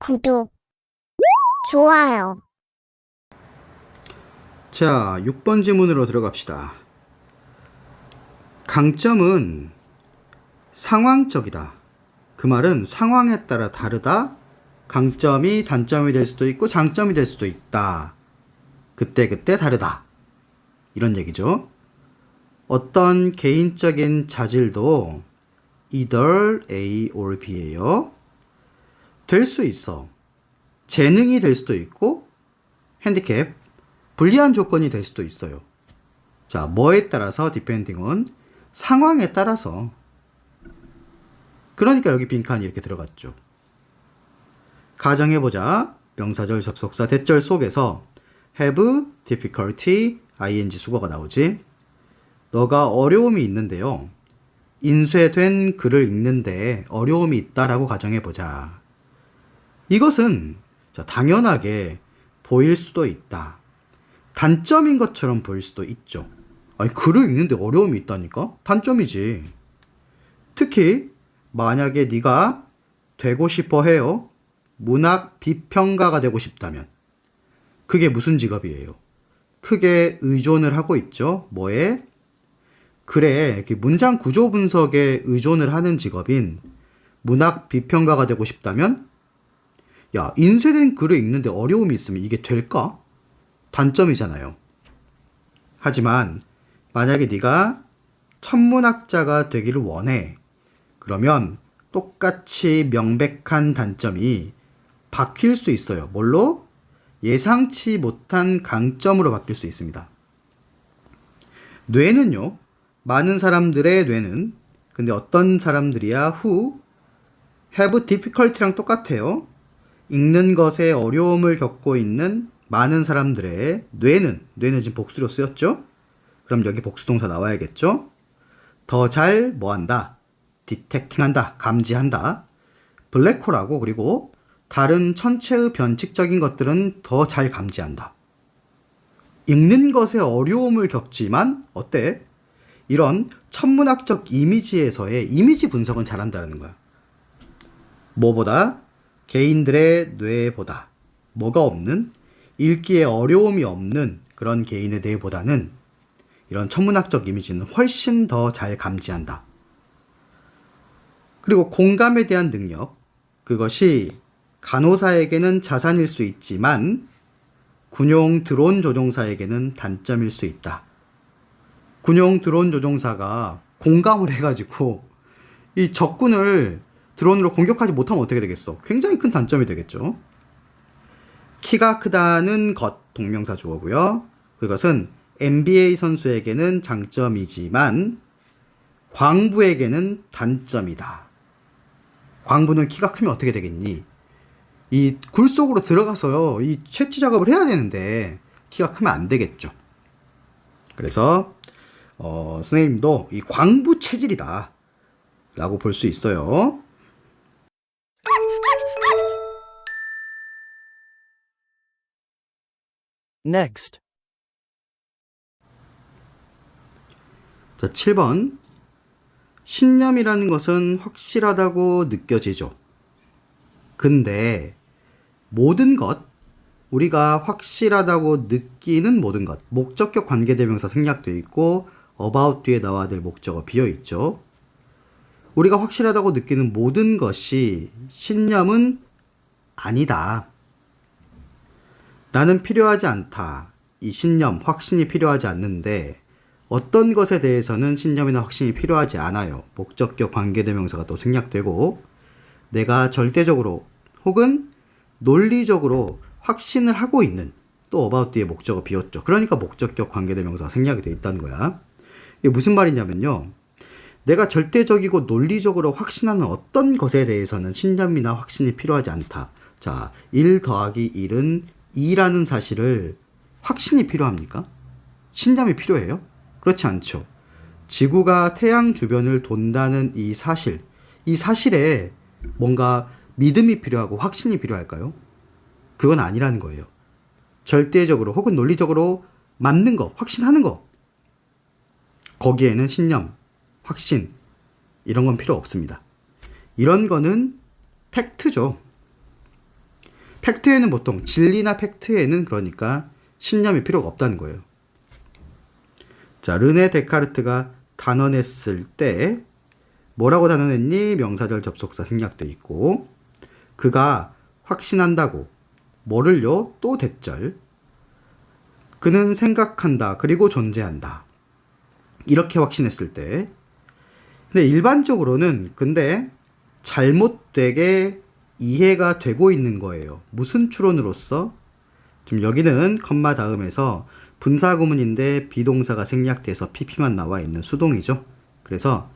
구독, 좋아요. 자, 6번 지문으로 들어갑시다. 강점은 상황적이다. 그 말은 상황에 따라 다르다. 강점이 단점이 될 수도 있고 장점이 될 수도 있다. 그때그때 다르다. 이런 얘기죠. 어떤 개인적인 자질도 either A or B예요. 될 수 있어. 재능이 될 수도 있고 핸디캡, 불리한 조건이 될 수도 있어요. 자, 뭐에 따라서 depending on 상황에 따라서. 그러니까 여기 빈칸이 이렇게 들어갔죠. 가정해보자. 명사절, 접속사, 대절 속에서 have, difficulty, ing 수거가 나오지. 너가 어려움이 있는데요. 인쇄된 글을 읽는데 어려움이 있다라고 가정해보자. 이것은 당연하게 보일 수도 있다. 단점인 것처럼 보일 수도 있죠. 아니, 글을 읽는데 어려움이 있다니까? 단점이지. 특히 만약에 네가 되고 싶어 해요. 문학 비평가가 되고 싶다면 그게 무슨 직업이에요? 크게 의존을 하고 있죠. 뭐에? 글에 문장 구조 분석에 의존을 하는 직업인 문학 비평가가 되고 싶다면 야, 인쇄된 글을 읽는데 어려움이 있으면 이게 될까? 단점이잖아요. 하지만 만약에 네가 천문학자가 되기를 원해. 그러면 똑같이 명백한 단점이 바뀔 수 있어요. 뭘로? 예상치 못한 강점으로 바뀔 수 있습니다. 뇌는요. 많은 사람들의 뇌는 근데 어떤 사람들이야 who have difficulty랑 똑같아요. 읽는 것에 어려움을 겪고 있는 많은 사람들의 뇌는 지금 복수로 쓰였죠? 그럼 여기 복수동사 나와야겠죠? 더 잘 뭐한다? 디텍팅한다, 감지한다. 블랙홀하고 그리고 다른 천체의 변칙적인 것들은 더 잘 감지한다. 읽는 것에 어려움을 겪지만 어때? 이런 천문학적 이미지에서의 이미지 분석은 잘한다는 거야. 뭐보다? 개인들의 뇌보다 뭐가 없는? 읽기에 어려움이 없는 그런 개인의 뇌보다는 이런 천문학적 이미지는 훨씬 더 잘 감지한다. 그리고 공감에 대한 능력, 그것이 간호사에게는 자산일 수 있지만 군용 드론 조종사에게는 단점일 수 있다. 군용 드론 조종사가 공감을 해가지고 이 적군을 드론으로 공격하지 못하면 어떻게 되겠어? 굉장히 큰 단점이 되겠죠. 키가 크다는 것, 동명사 주어고요. 그것은 NBA 선수에게는 장점이지만 광부에게는 단점이다. 광부는 키가 크면 어떻게 되겠니? 이 굴 속으로 들어가서요, 이 채취 작업을 해야 되는데 키가 크면 안 되겠죠. 그래서 선생님도 이 광부 체질이다 라고 볼 수 있어요. Next. 자, 7번. 신념이라는 것은 확실하다고 느껴지죠. 근데 모든 것, 우리가 확실하다고 느끼는 모든 것, 목적격 관계대명사 생략되어 있고 about 뒤에 나와야 될 목적어 비어 있죠. 우리가 확실하다고 느끼는 모든 것이 신념은 아니다. 나는 필요하지 않다. 이 신념, 확신이 필요하지 않는데 어떤 것에 대해서는 신념이나 확신이 필요하지 않아요. 목적격 관계대명사가 또 생략되고 내가 절대적으로 혹은 논리적으로 확신을 하고 있는 또 about 뒤에 목적어 비었죠. 그러니까 목적격 관계대명사가 생략이 되어 있다는 거야. 이게 무슨 말이냐면요. 내가 절대적이고 논리적으로 확신하는 어떤 것에 대해서는 신념이나 확신이 필요하지 않다. 자, 1 더하기 1은 2라는 사실을 확신이 필요합니까? 신념이 필요해요? 그렇지 않죠. 지구가 태양 주변을 돈다는 이 사실에 뭔가 믿음이 필요하고 확신이 필요할까요? 그건 아니라는 거예요. 절대적으로 혹은 논리적으로 맞는 거, 확신하는 거. 거기에는 신념, 확신 이런 건 필요 없습니다. 이런 거는 팩트죠. 팩트에는 보통 진리나 팩트에는 그러니까 신념이 필요가 없다는 거예요. 자, 르네 데카르트가 단언했을 때 뭐라고 단언했니? 명사절 접속사 생략돼 있고, 그가 확신한다고 뭐를요? 또 대절. 그는 생각한다. 그리고 존재한다. 이렇게 확신했을 때. 근데 일반적으로는 근데 잘못되게 이해가 되고 있는 거예요. 무슨 추론으로서? 지금 여기는 컴마 다음에서 분사구문인데 비동사가 생략돼서 pp만 나와 있는 수동이죠. 그래서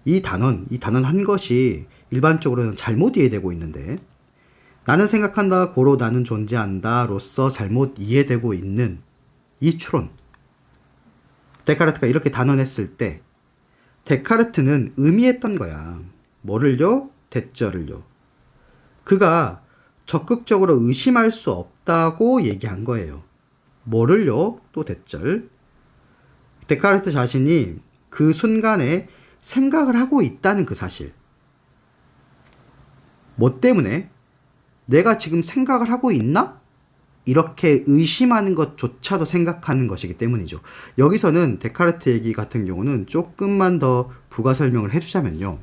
이 단원 한 것이 일반적으로는 잘못 이해되고 있는데, 나는 생각한다, 고로 나는 존재한다 로서 잘못 이해되고 있는 이 추론. 데카르트가 이렇게 단언했을 때 데카르트는 의미했던 거야. 뭐를요? 대절을요. 그가 적극적으로 의심할 수 없다고 얘기한 거예요. 뭐를요? 또 대절. 데카르트 자신이 그 순간에 생각을 하고 있다는 그 사실. 뭐 때문에? 내가 지금 생각을 하고 있나? 이렇게 의심하는 것조차도 생각하는 것이기 때문이죠. 여기서는 데카르트 얘기 같은 경우는 조금만 더 부가 설명을 해주자면요.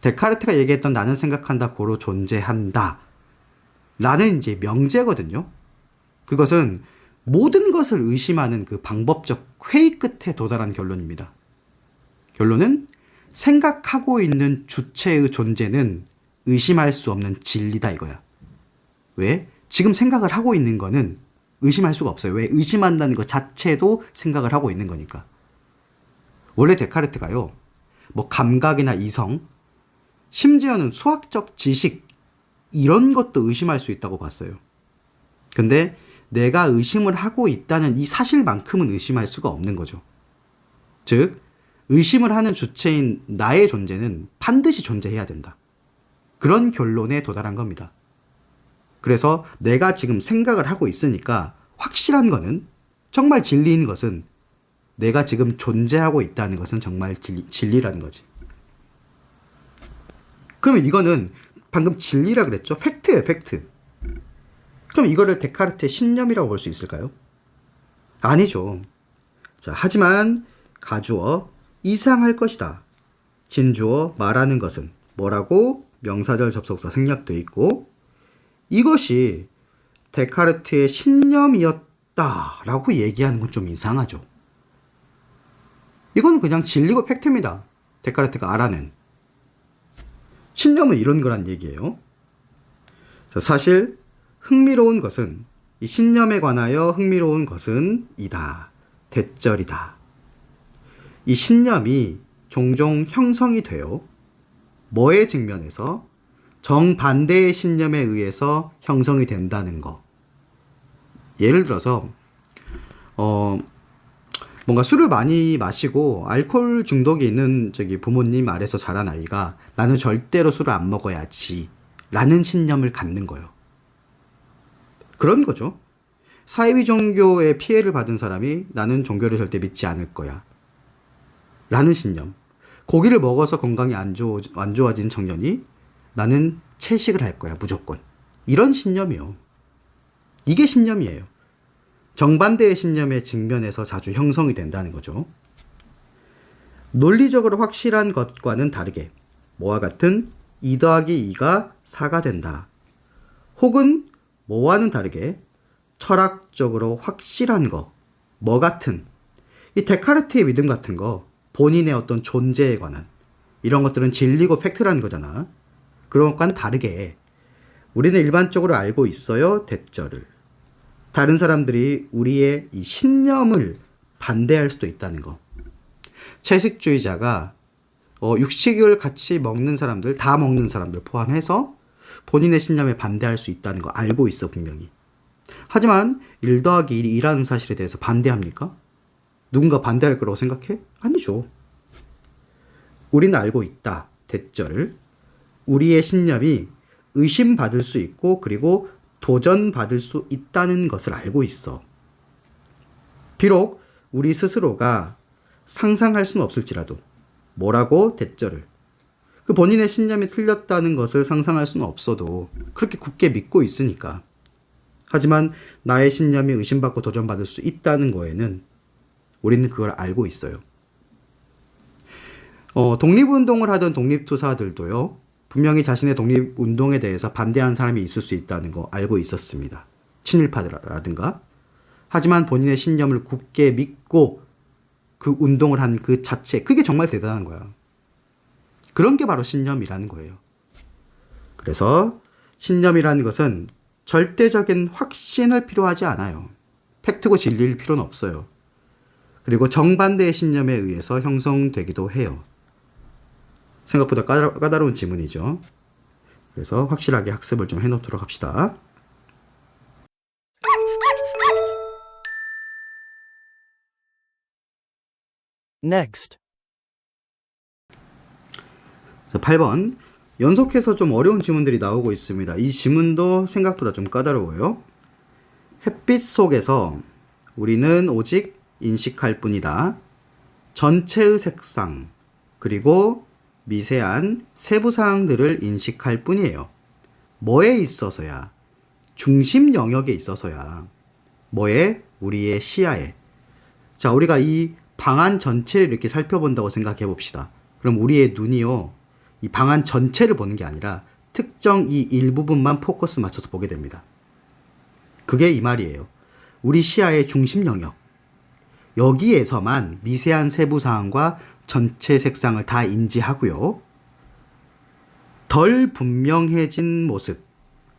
데카르트가 얘기했던 나는 생각한다, 고로 존재한다 라는 이제 명제거든요. 그것은 모든 것을 의심하는 그 방법적 회의 끝에 도달한 결론입니다. 결론은 생각하고 있는 주체의 존재는 의심할 수 없는 진리다 이거야. 왜? 지금 생각을 하고 있는 거는 의심할 수가 없어요. 왜? 의심한다는 것 자체도 생각을 하고 있는 거니까. 원래 데카르트가요, 뭐 감각이나 이성, 심지어는 수학적 지식 이런 것도 의심할 수 있다고 봤어요. 근데 내가 의심을 하고 있다는 이 사실만큼은 의심할 수가 없는 거죠. 즉, 의심을 하는 주체인 나의 존재는 반드시 존재해야 된다. 그런 결론에 도달한 겁니다. 그래서 내가 지금 생각을 하고 있으니까 확실한 거는, 정말 진리인 것은 내가 지금 존재하고 있다는 것은 정말 진리라는 거지. 그러면 이거는 방금 진리라 그랬죠? 팩트예요, 팩트. 그럼 이거를 데카르트의 신념이라고 볼 수 있을까요? 아니죠. 자, 하지만 가주어 이상할 것이다. 진주어 말하는 것은 뭐라고? 명사절 접속사 생략돼 있고, 이것이 데카르트의 신념이었다라고 얘기하는 건 좀 이상하죠. 이건 그냥 진리고 팩트입니다. 데카르트가 알아낸. 신념은 이런 거란 얘기예요. 자, 사실 흥미로운 것은, 이 신념에 관하여 흥미로운 것은 이다. 대절이다. 이 신념이 종종 형성이 돼요. 뭐에 직면해서? 정반대의 신념에 의해서 형성이 된다는 거. 예를 들어서 뭔가 술을 많이 마시고 알코올 중독이 있는 부모님 아래서 자란 아이가 나는 절대로 술을 안 먹어야지 라는 신념을 갖는 거예요. 그런 거죠. 사이비 종교의 피해를 받은 사람이 나는 종교를 절대 믿지 않을 거야 라는 신념. 고기를 먹어서 건강이 안 좋아진 청년이 나는 채식을 할 거야 무조건. 이런 신념이요. 이게 신념이에요. 정반대의 신념에 직면해서 자주 형성이 된다는 거죠. 논리적으로 확실한 것과는 다르게 뭐와 같은 2 더하기 2가 4가 된다. 혹은 뭐와는 다르게 철학적으로 확실한 거, 뭐 같은, 이 데카르트의 믿음 같은 거, 본인의 어떤 존재에 관한 이런 것들은 진리고 팩트라는 거잖아. 그런 것과는 다르게 우리는 일반적으로 알고 있어요, 대절을. 다른 사람들이 우리의 이 신념을 반대할 수도 있다는 거. 채식주의자가 육식을 같이 먹는 사람들, 다 먹는 사람들 포함해서 본인의 신념에 반대할 수 있다는 거 알고 있어, 분명히. 하지만 1 더하기 1이 2라는 사실에 대해서 반대합니까? 누군가 반대할 거라고 생각해? 아니죠. 우리는 알고 있다, 대절을. 우리의 신념이 의심받을 수 있고 그리고 도전받을 수 있다는 것을 알고 있어. 비록 우리 스스로가 상상할 수는 없을지라도 뭐라고? 대절을. 그 본인의 신념이 틀렸다는 것을 상상할 수는 없어도 그렇게 굳게 믿고 있으니까. 하지만 나의 신념이 의심받고 도전받을 수 있다는 거에는 우리는 그걸 알고 있어요. 독립운동을 하던 독립투사들도요, 분명히 자신의 독립운동에 대해서 반대하는 사람이 있을 수 있다는 거 알고 있었습니다. 친일파라든가. 하지만 본인의 신념을 굳게 믿고 그 운동을 한 그 자체, 그게 정말 대단한 거야. 그런 게 바로 신념이라는 거예요. 그래서 신념이라는 것은 절대적인 확신을 필요하지 않아요. 팩트고 진리일 필요는 없어요. 그리고 정반대의 신념에 의해서 형성되기도 해요. 생각보다 까다로운 지문이죠. 그래서 확실하게 학습을 좀 해놓도록 합시다. Next. 8번. 연속해서 좀 어려운 지문들이 나오고 있습니다. 이 지문도 생각보다 좀 까다로워요. 햇빛 속에서 우리는 오직 인식할 뿐이다. 전체의 색상, 그리고 미세한 세부 사항들을 인식할 뿐이에요. 뭐에 있어서야? 중심 영역에 있어서야. 뭐에? 우리의 시야에. 자, 우리가 이 방안 전체를 이렇게 살펴본다고 생각해 봅시다. 그럼 우리의 눈이요, 이 방안 전체를 보는 게 아니라 특정 이 일부분만 포커스 맞춰서 보게 됩니다. 그게 이 말이에요. 우리 시야의 중심 영역. 여기에서만 미세한 세부 사항과 전체 색상을 다 인지하고요. 덜 분명해진 모습,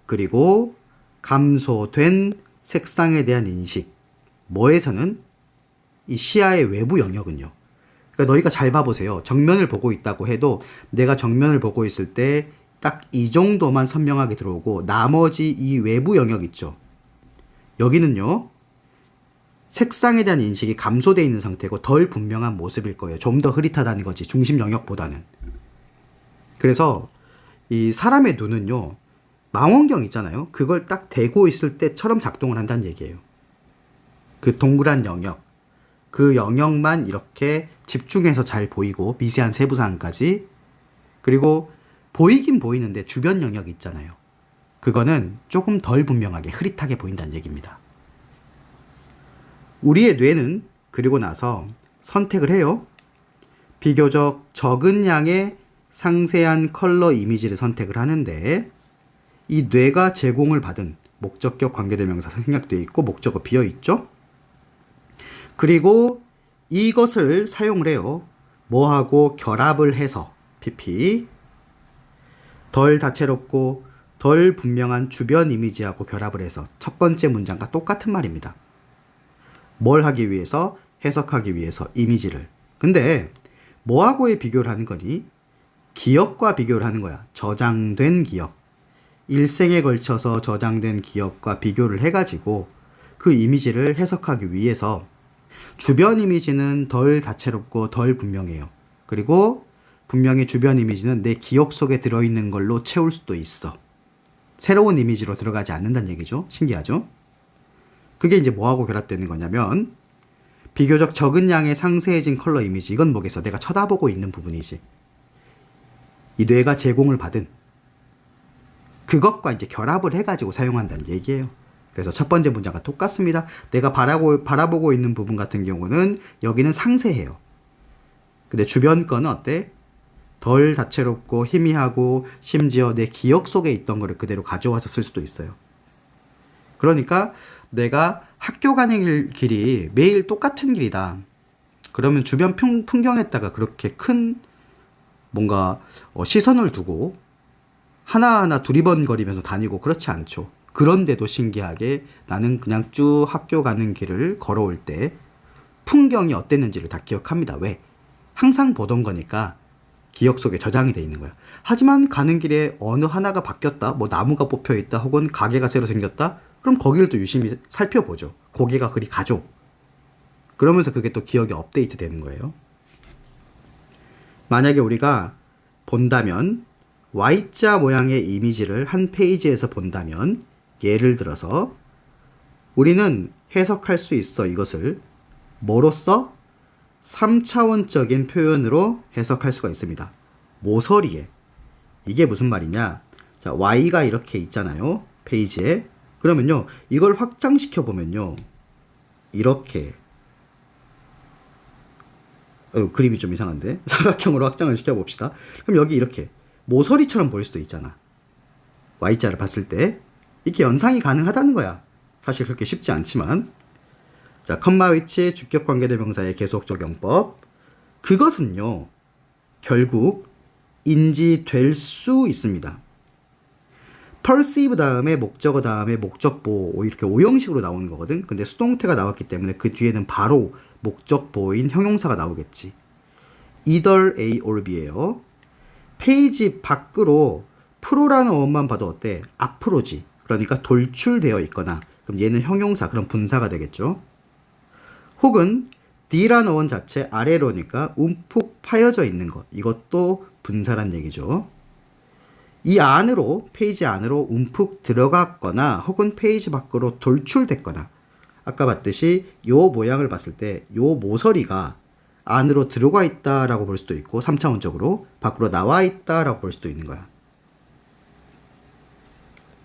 그리고 감소된 색상에 대한 인식. 뭐에서는? 이 시야의 외부 영역은요. 그러니까 너희가 잘 봐보세요. 정면을 보고 있다고 해도 내가 정면을 보고 있을 때 딱 이 정도만 선명하게 들어오고 나머지 이 외부 영역 있죠. 여기는요, 색상에 대한 인식이 감소되어 있는 상태고 덜 분명한 모습일 거예요. 좀 더 흐릿하다는 거지, 중심 영역보다는. 그래서 이 사람의 눈은요, 망원경 있잖아요. 그걸 딱 대고 있을 때처럼 작동을 한다는 얘기예요. 그 동그란 영역, 그 영역만 이렇게 집중해서 잘 보이고 미세한 세부사항까지. 그리고 보이긴 보이는데 주변 영역 있잖아요. 그거는 조금 덜 분명하게 흐릿하게 보인다는 얘기입니다. 우리의 뇌는 그리고 나서 선택을 해요. 비교적 적은 양의 상세한 컬러 이미지를 선택을 하는데, 이 뇌가 제공을 받은 목적격 관계대명사 생략되어 있고 목적어 비어 있죠. 그리고 이것을 사용을 해요. 뭐하고 결합을 해서 PP, 덜 다채롭고 덜 분명한 주변 이미지하고 결합을 해서 첫 번째 문장과 똑같은 말입니다. 뭘 하기 위해서? 해석하기 위해서 이미지를. 근데 뭐하고의 비교를 하는 거니? 기억과 비교를 하는 거야. 저장된 기억. 일생에 걸쳐서 저장된 기억과 비교를 해가지고 그 이미지를 해석하기 위해서 주변 이미지는 덜 다채롭고 덜 분명해요. 그리고 분명히 주변 이미지는 내 기억 속에 들어있는 걸로 채울 수도 있어. 새로운 이미지로 들어가지 않는다는 얘기죠. 신기하죠? 그게 이제 뭐하고 결합되는 거냐면, 비교적 적은 양의 상세해진 컬러 이미지. 이건 뭐겠어? 내가 쳐다보고 있는 부분이지. 이 뇌가 제공을 받은 그것과 이제 결합을 해가지고 사용한다는 얘기예요. 그래서 첫 번째 문장과 똑같습니다. 내가 바라보고 있는 부분 같은 경우는 여기는 상세해요. 근데 주변 거는 어때? 덜 다채롭고 희미하고 심지어 내 기억 속에 있던 거를 그대로 가져와서 쓸 수도 있어요. 그러니까 내가 학교 가는 길이 매일 똑같은 길이다. 그러면 주변 풍경에다가 그렇게 큰 뭔가 시선을 두고 하나하나 두리번거리면서 다니고 그렇지 않죠. 그런데도 신기하게 나는 그냥 쭉 학교 가는 길을 걸어올 때 풍경이 어땠는지를 다 기억합니다. 왜? 항상 보던 거니까 기억 속에 저장이 돼 있는 거야. 하지만 가는 길에 어느 하나가 바뀌었다, 뭐 나무가 뽑혀 있다, 혹은 가게가 새로 생겼다, 그럼 거기를 또 유심히 살펴보죠. 고개가 그리 가죠. 그러면서 그게 또 기억이 업데이트 되는 거예요. 만약에 우리가 본다면, Y자 모양의 이미지를 한 페이지에서 본다면, 예를 들어서 우리는 해석할 수 있어. 이것을 뭐로써? 3차원적인 표현으로 해석할 수가 있습니다. 모서리에, 이게 무슨 말이냐? 자, y가 이렇게 있잖아요. 페이지에. 그러면요, 이걸 확장시켜 보면요, 이렇게. 그림이 좀 이상한데? 사각형으로 확장을 시켜 봅시다. 그럼 여기 이렇게 모서리처럼 보일 수도 있잖아. Y자를 봤을 때. 이렇게 연상이 가능하다는 거야. 사실 그렇게 쉽지 않지만. 자, 컴마 위치 주격 관계대명사의 계속 적용법. 그것은요, 결국 인지될 수 있습니다. perceive 다음에 목적어 다음에 목적보 이렇게 오형식으로 나오는 거거든. 근데 수동태가 나왔기 때문에 그 뒤에는 바로 목적보인 형용사가 나오겠지. either A or B예요. 페이지 밖으로 프로라는 어원만 봐도 어때? 앞으로지. 그러니까 돌출되어 있거나, 그럼 얘는 형용사, 그럼 분사가 되겠죠. 혹은 D라는 어원 자체 아래로니까 움푹 파여져 있는 것, 이것도 분사란 얘기죠. 이 안으로, 페이지 안으로 움푹 들어갔거나 혹은 페이지 밖으로 돌출됐거나, 아까 봤듯이 요 모양을 봤을 때 요 모서리가 안으로 들어가 있다라고 볼 수도 있고, 3차원적으로 밖으로 나와 있다라고 볼 수도 있는 거야.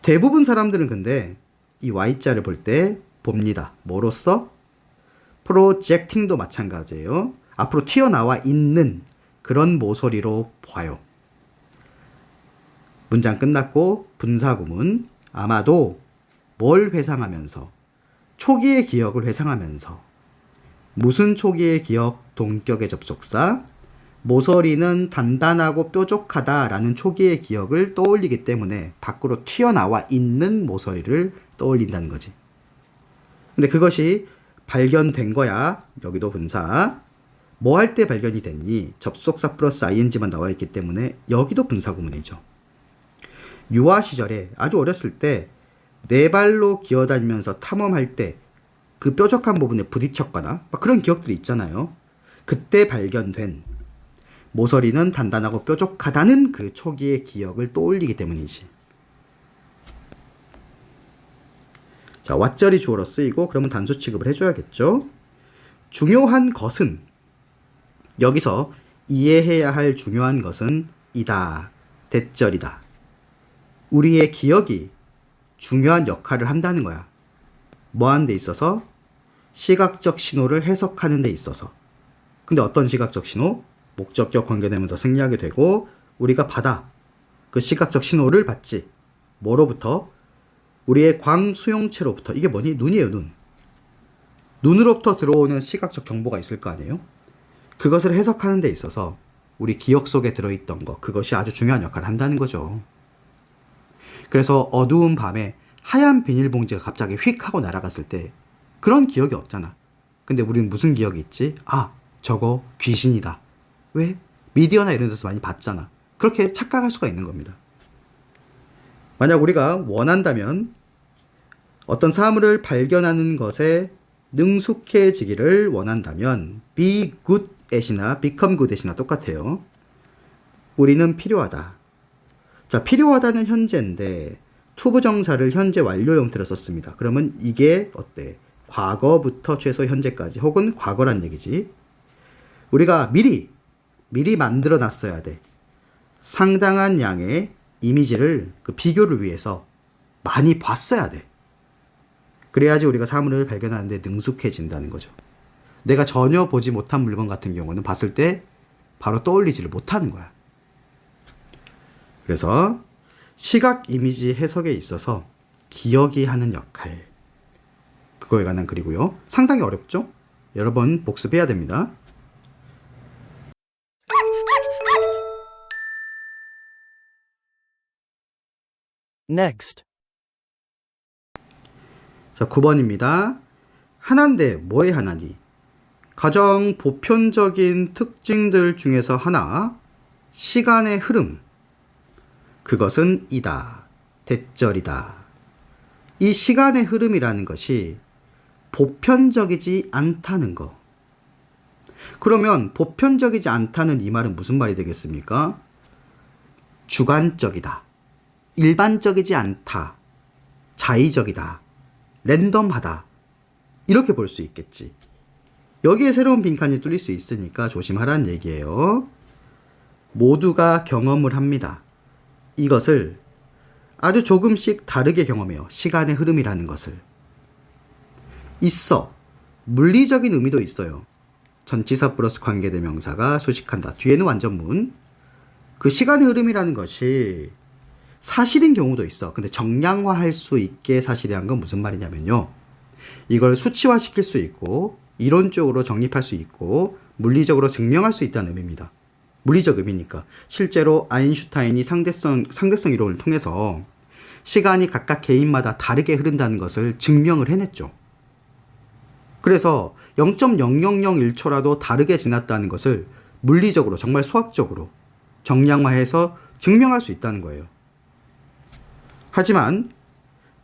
대부분 사람들은 근데 이 Y자를 볼 때 봅니다. 뭐로써? 프로젝팅도 마찬가지예요. 앞으로 튀어나와 있는 그런 모서리로 봐요. 문장 끝났고 분사구문. 아마도 뭘 회상하면서? 초기의 기억을 회상하면서. 무슨 초기의 기억? 동격의 접속사. 모서리는 단단하고 뾰족하다라는 초기의 기억을 떠올리기 때문에 밖으로 튀어나와 있는 모서리를 떠올린다는 거지. 근데 그것이 발견된 거야. 여기도 분사. 뭐 할 때 발견이 됐니? 접속사 플러스 ing만 나와 있기 때문에 여기도 분사 구문이죠. 유아 시절에 아주 어렸을 때 네 발로 기어다니면서 탐험할 때 그 뾰족한 부분에 부딪혔거나 막 그런 기억들이 있잖아요. 그때 발견된 모서리는 단단하고 뾰족하다는 그 초기의 기억을 떠올리기 때문이지. 자, 왓절이 주어로 쓰이고 그러면 단수 취급을 해줘야겠죠. 중요한 것은, 여기서 이해해야 할 중요한 것은 이다. 대절이다. 우리의 기억이 중요한 역할을 한다는 거야. 뭐 하는 데 있어서? 시각적 신호를 해석하는 데 있어서. 근데 어떤 시각적 신호? 목적격 관계되면서 생략이 되고 우리가 받아. 그 시각적 신호를 받지. 뭐로부터? 우리의 광수용체로부터. 이게 뭐니? 눈이에요, 눈. 눈으로부터 들어오는 시각적 정보가 있을 거 아니에요? 그것을 해석하는 데 있어서 우리 기억 속에 들어있던 것, 그것이 아주 중요한 역할을 한다는 거죠. 그래서 어두운 밤에 하얀 비닐봉지가 갑자기 휙 하고 날아갔을 때 그런 기억이 없잖아. 근데 우리는 무슨 기억이 있지? 아, 저거 귀신이다. 왜? 미디어나 이런 데서 많이 봤잖아. 그렇게 착각할 수가 있는 겁니다. 만약 우리가 원한다면 어떤 사물을 발견하는 것에 능숙해지기를 원한다면 be good at이나 become good at이나 똑같아요. 우리는 필요하다. 자, 필요하다는 현재인데 투부정사를 현재 완료 형태로 썼습니다. 그러면 이게 어때? 과거부터 최소 현재까지 혹은 과거란 얘기지. 우리가 미리 만들어 놨어야 돼. 상당한 양의 이미지를 그 비교를 위해서 많이 봤어야 돼. 그래야지 우리가 사물을 발견하는데 능숙해진다는 거죠. 내가 전혀 보지 못한 물건 같은 경우는 봤을 때 바로 떠올리지를 못하는 거야. 그래서 시각 이미지 해석에 있어서 기억이 하는 역할, 그거에 관한 글이고요. 상당히 어렵죠? 여러 번 복습해야 됩니다. Next. 자, 9번입니다. 하나인데 뭐의 하나니? 가장 보편적인 특징들 중에서 하나, 시간의 흐름. 그것은 이다. 대절이다. 이 시간의 흐름이라는 것이 보편적이지 않다는 거. 그러면 보편적이지 않다는 이 말은 무슨 말이 되겠습니까? 주관적이다. 일반적이지 않다. 자의적이다. 랜덤하다. 이렇게 볼 수 있겠지. 여기에 새로운 빈칸이 뚫릴 수 있으니까 조심하라는 얘기예요. 모두가 경험을 합니다. 이것을 아주 조금씩 다르게 경험해요. 시간의 흐름이라는 것을. 있어. 물리적인 의미도 있어요. 전치사 플러스 관계대명사가 수식한다. 뒤에는 완전문. 그 시간의 흐름이라는 것이 사실인 경우도 있어. 근데 정량화할 수 있게 사실이란 건 무슨 말이냐면요. 이걸 수치화시킬 수 있고 이론적으로 정립할 수 있고 물리적으로 증명할 수 있다는 의미입니다. 물리적 의미니까. 실제로 아인슈타인이 상대성 이론을 통해서 시간이 각각 개인마다 다르게 흐른다는 것을 증명을 해냈죠. 그래서 0.0001초라도 다르게 지났다는 것을 물리적으로 정말 수학적으로 정량화해서 증명할 수 있다는 거예요. 하지만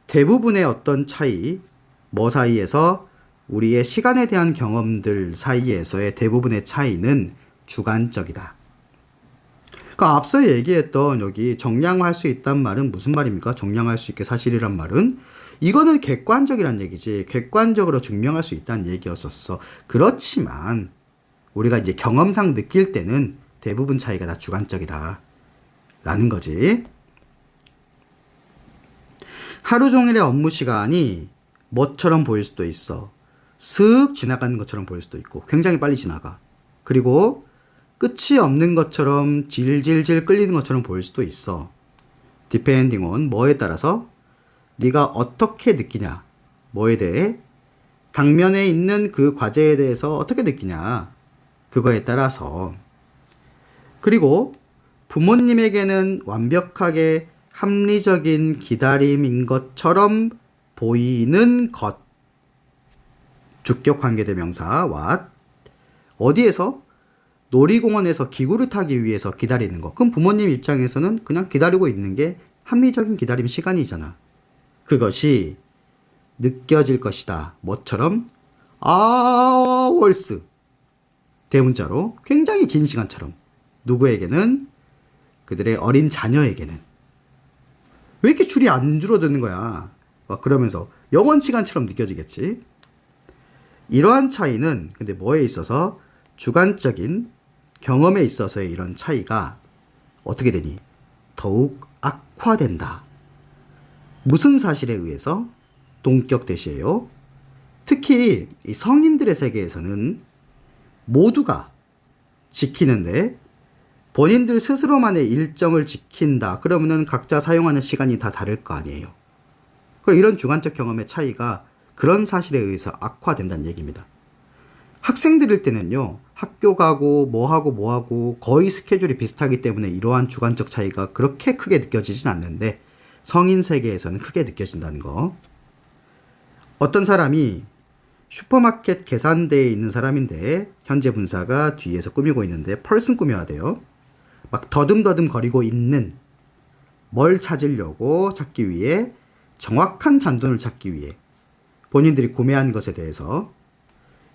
대부분의 어떤 차이, 뭐 사이에서 우리의 시간에 대한 경험들 사이에서의 대부분의 차이는 주관적이다. 그러니까 앞서 얘기했던 여기 정량화할 수 있단 말은 무슨 말입니까? 정량화할 수 있게 사실이란 말은 이거는 객관적이란 얘기지. 객관적으로 증명할 수 있다는 얘기였었어. 그렇지만 우리가 이제 경험상 느낄 때는 대부분 차이가 다 주관적이다 라는 거지. 하루 종일의 업무 시간이 뭐처럼 보일 수도 있어. 슥 지나가는 것처럼 보일 수도 있고 굉장히 빨리 지나가. 그리고 끝이 없는 것처럼 질질질 끌리는 것처럼 보일 수도 있어. depending on 뭐에 따라서 네가 어떻게 느끼냐, 뭐에 대해, 당면에 있는 그 과제에 대해서 어떻게 느끼냐, 그거에 따라서. 그리고 부모님에게는 완벽하게 합리적인 기다림인 것처럼 보이는 것. 주격 관계대명사 what. 어디에서? 놀이공원에서 기구를 타기 위해서 기다리는 것. 그럼 부모님 입장에서는 그냥 기다리고 있는 게 합리적인 기다림 시간이잖아. 그것이 느껴질 것이다. 뭐처럼? hours. 대문자로 굉장히 긴 시간처럼. 누구에게는? 그들의 어린 자녀에게는. 왜 이렇게 줄이 안 줄어드는 거야? 막 그러면서 영원 시간처럼 느껴지겠지. 이러한 차이는 근데 뭐에 있어서? 주관적인 경험에 있어서의 이런 차이가 어떻게 되니? 더욱 악화된다. 무슨 사실에 의해서? 동격 대시예요. 특히 이 성인들의 세계에서는 모두가 지키는데 본인들 스스로만의 일정을 지킨다. 그러면은 각자 사용하는 시간이 다 다를 거 아니에요. 이런 주관적 경험의 차이가 그런 사실에 의해서 악화된다는 얘기입니다. 학생들일 때는요, 학교 가고 뭐하고 거의 스케줄이 비슷하기 때문에 이러한 주관적 차이가 그렇게 크게 느껴지진 않는데 성인 세계에서는 크게 느껴진다는 거. 어떤 사람이 슈퍼마켓 계산대에 있는 사람인데 현재 분사가 뒤에서 꾸미고 있는데 person 꾸며야 돼요. 막 더듬더듬 거리고 있는, 뭘 찾으려고 찾기 위해, 정확한 잔돈을 찾기 위해 본인들이 구매한 것에 대해서.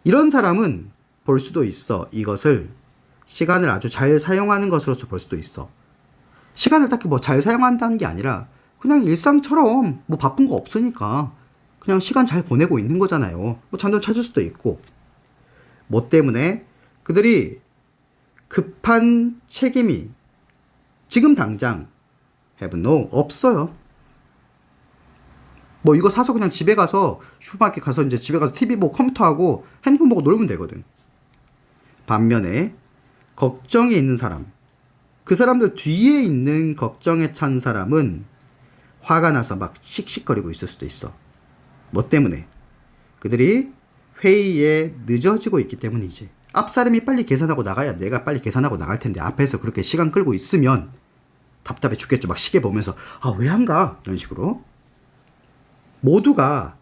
이런 사람은 볼 수도 있어. 이것을 시간을 아주 잘 사용하는 것으로서 볼 수도 있어. 시간을 딱히 뭐 잘 사용한다는 게 아니라 그냥 일상처럼 뭐 바쁜 거 없으니까 그냥 시간 잘 보내고 있는 거잖아요. 뭐 잔돈 찾을 수도 있고. 뭐 때문에? 그들이 급한 책임이 지금 당장 have no, 없어요. 뭐 이거 사서 그냥 집에 가서 슈퍼마켓 가서 이제 집에 가서 TV 보고 컴퓨터하고 핸드폰 보고 놀면 되거든. 반면에 걱정이 있는 사람, 그 사람들 뒤에 있는 걱정에 찬 사람은 화가 나서 막 씩씩거리고 있을 수도 있어. 뭐 때문에? 그들이 회의에 늦어지고 있기 때문이지. 앞 사람이 빨리 계산하고 나가야 내가 빨리 계산하고 나갈 텐데 앞에서 그렇게 시간 끌고 있으면 답답해 죽겠죠. 막 시계 보면서 왜 안 가? 이런 식으로. 모두가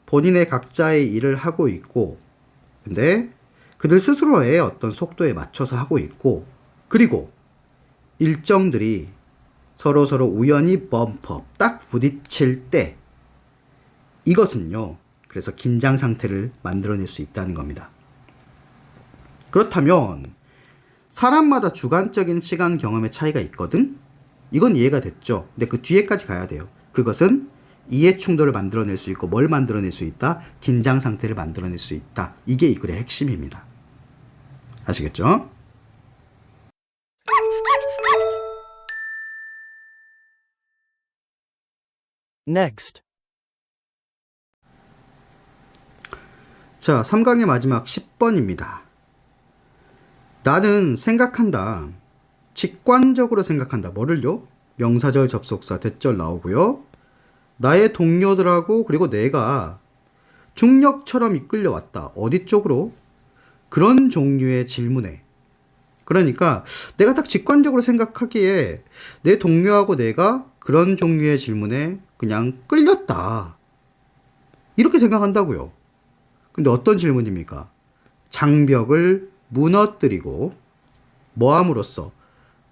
본인의 각자의 일을 하고 있고, 근데 그들 스스로의 어떤 속도에 맞춰서 하고 있고, 그리고 일정들이 서로 우연히 범퍼 딱 부딪힐 때 이것은요, 그래서 긴장 상태를 만들어낼 수 있다는 겁니다. 그렇다면 사람마다 주관적인 시간 경험의 차이가 있거든? 이건 이해가 됐죠? 근데 그 뒤에까지 가야 돼요. 그것은 이해 충돌을 만들어낼 수 있고 뭘 만들어낼 수 있다? 긴장 상태를 만들어낼 수 있다. 이게 이 글의 핵심입니다. 아시겠죠? Next. 자, 3강의 마지막 10번입니다. 나는 생각한다. 직관적으로 생각한다. 뭐를요? 명사절, 접속사, 대절 나오고요. 나의 동료들하고 그리고 내가 중력처럼 이끌려왔다. 어디 쪽으로? 그런 종류의 질문에. 그러니까 내가 딱 직관적으로 생각하기에 내 동료하고 내가 그런 종류의 질문에 그냥 끌렸다. 이렇게 생각한다고요. 근데 어떤 질문입니까? 장벽을 무너뜨리고 뭐함으로써?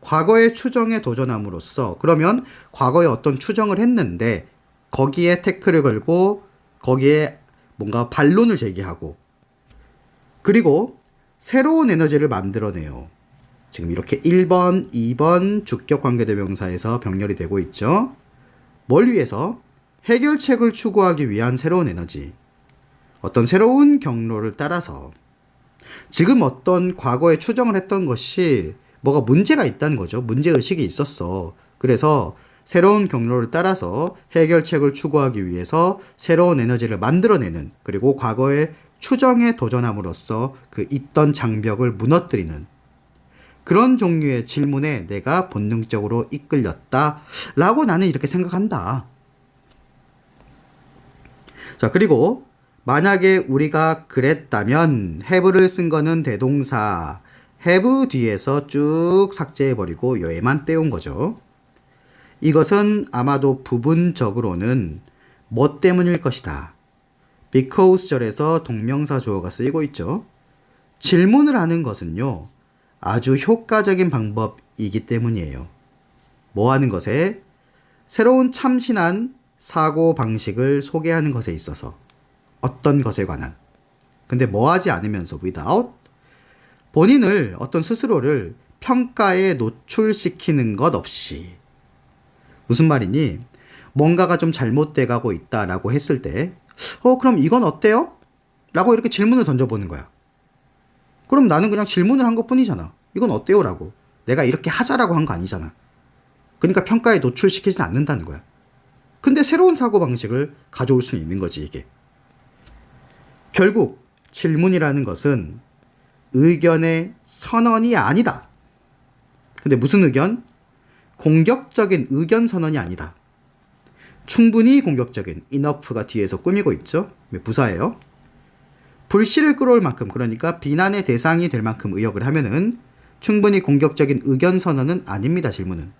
과거의 추정에 도전함으로써. 그러면 과거에 어떤 추정을 했는데 거기에 태클을 걸고 거기에 뭔가 반론을 제기하고 그리고 새로운 에너지를 만들어내요. 지금 이렇게 1번, 2번 주격 관계대명사에서 병렬이 되고 있죠. 뭘 위해서? 해결책을 추구하기 위한 새로운 에너지. 어떤 새로운 경로를 따라서 지금 어떤 과거에 추정을 했던 것이 뭐가 문제가 있다는 거죠. 문제의식이 있었어. 그래서 새로운 경로를 따라서 해결책을 추구하기 위해서 새로운 에너지를 만들어내는 그리고 과거의 추정에 도전함으로써 그 있던 장벽을 무너뜨리는 그런 종류의 질문에 내가 본능적으로 이끌렸다 라고 나는 이렇게 생각한다. 자, 그리고 만약에 우리가 그랬다면 have를 쓴 거는 대동사 have 뒤에서 쭉 삭제해버리고 여에만 떼온 거죠. 이것은 아마도 부분적으로는 뭐 때문일 것이다. because 절에서 동명사 주어가 쓰이고 있죠. 질문을 하는 것은요. 아주 효과적인 방법이기 때문이에요. 뭐 하는 것에? 새로운 참신한 사고 방식을 소개하는 것에 있어서 어떤 것에 관한. 근데 뭐 하지 않으면서 without 본인을 어떤 스스로를 평가에 노출시키는 것 없이. 무슨 말이니? 뭔가가 좀 잘못돼 가고 있다라고 했을 때 그럼 이건 어때요? 라고 이렇게 질문을 던져보는 거야. 그럼 나는 그냥 질문을 한 것뿐이잖아. 이건 어때요? 라고. 내가 이렇게 하자라고 한 거 아니잖아. 그러니까 평가에 노출시키진 않는다는 거야. 근데 새로운 사고방식을 가져올 수 있는 거지 이게. 결국 질문이라는 것은 의견의 선언이 아니다. 근데 무슨 의견? 공격적인 의견 선언이 아니다. 충분히 공격적인 enough가 뒤에서 꾸미고 있죠. 부사예요. 불씨를 끌어올 만큼 그러니까 비난의 대상이 될 만큼 의역을 하면은 충분히 공격적인 의견 선언은 아닙니다. 질문은.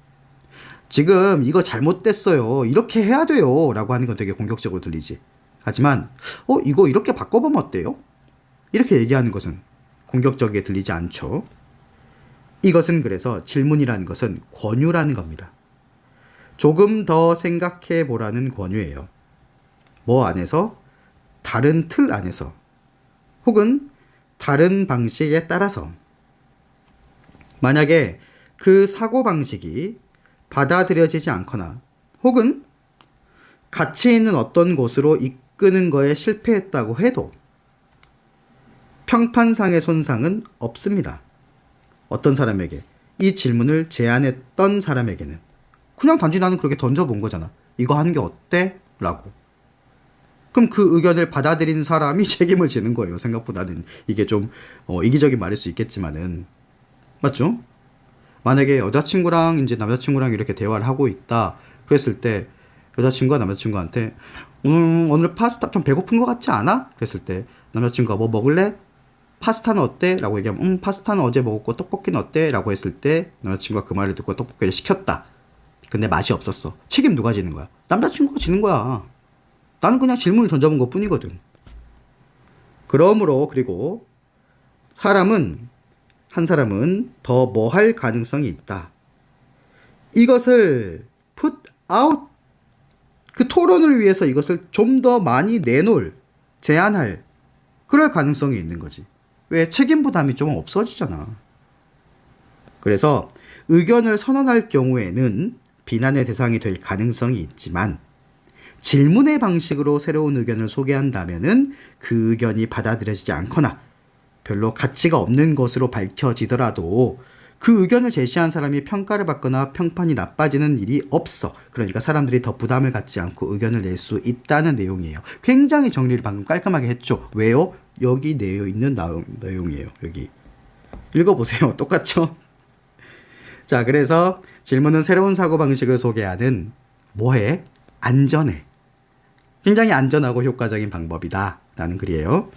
지금 이거 잘못됐어요. 이렇게 해야 돼요. 라고 하는 건 되게 공격적으로 들리지. 하지만 이거 이렇게 바꿔보면 어때요? 이렇게 얘기하는 것은 공격적이게 들리지 않죠. 이것은 그래서 질문이라는 것은 권유라는 겁니다. 조금 더 생각해 보라는 권유예요. 뭐 안에서? 다른 틀 안에서. 혹은 다른 방식에 따라서. 만약에 그 사고방식이 받아들여지지 않거나 혹은 가치 있는 어떤 곳으로 이끄는 거에 실패했다고 해도 평판상의 손상은 없습니다. 어떤 사람에게? 이 질문을 제안했던 사람에게는. 그냥 단지 나는 그렇게 던져본 거잖아. 이거 하는 게 어때? 라고. 그럼 그 의견을 받아들인 사람이 책임을 지는 거예요. 생각보다는. 이게 좀 이기적인 말일 수 있겠지만은. 맞죠? 만약에 여자친구랑 이제 남자친구랑 이렇게 대화를 하고 있다. 그랬을 때 여자친구가 남자친구한테 오늘 파스타 좀 배고픈 것 같지 않아? 그랬을 때 남자친구가 뭐 먹을래? 파스타는 어때? 라고 얘기하면 파스타는 어제 먹었고 떡볶이는 어때? 라고 했을 때 남자친구가 그 말을 듣고 떡볶이를 시켰다. 근데 맛이 없었어. 책임 누가 지는 거야? 남자친구가 지는 거야. 나는 그냥 질문을 던져본 것 뿐이거든. 그러므로 그리고 한 사람은 더 뭐 할 가능성이 있다. 이것을 put out 그 토론을 위해서 이것을 좀 더 많이 내놓을 제안할 그럴 가능성이 있는 거지. 왜? 책임 부담이 좀 없어지잖아. 그래서 의견을 선언할 경우에는 비난의 대상이 될 가능성이 있지만 질문의 방식으로 새로운 의견을 소개한다면은 그 의견이 받아들여지지 않거나 별로 가치가 없는 것으로 밝혀지더라도 그 의견을 제시한 사람이 평가를 받거나 평판이 나빠지는 일이 없어. 그러니까 사람들이 더 부담을 갖지 않고 의견을 낼 수 있다는 내용이에요. 굉장히 정리를 방금 깔끔하게 했죠. 왜요? 여기 내어 있는 내용이에요. 여기. 읽어보세요. 똑같죠? 자, 그래서 질문은 새로운 사고방식을 소개하는 뭐해? 안전해. 굉장히 안전하고 효과적인 방법이다 라는 글이에요.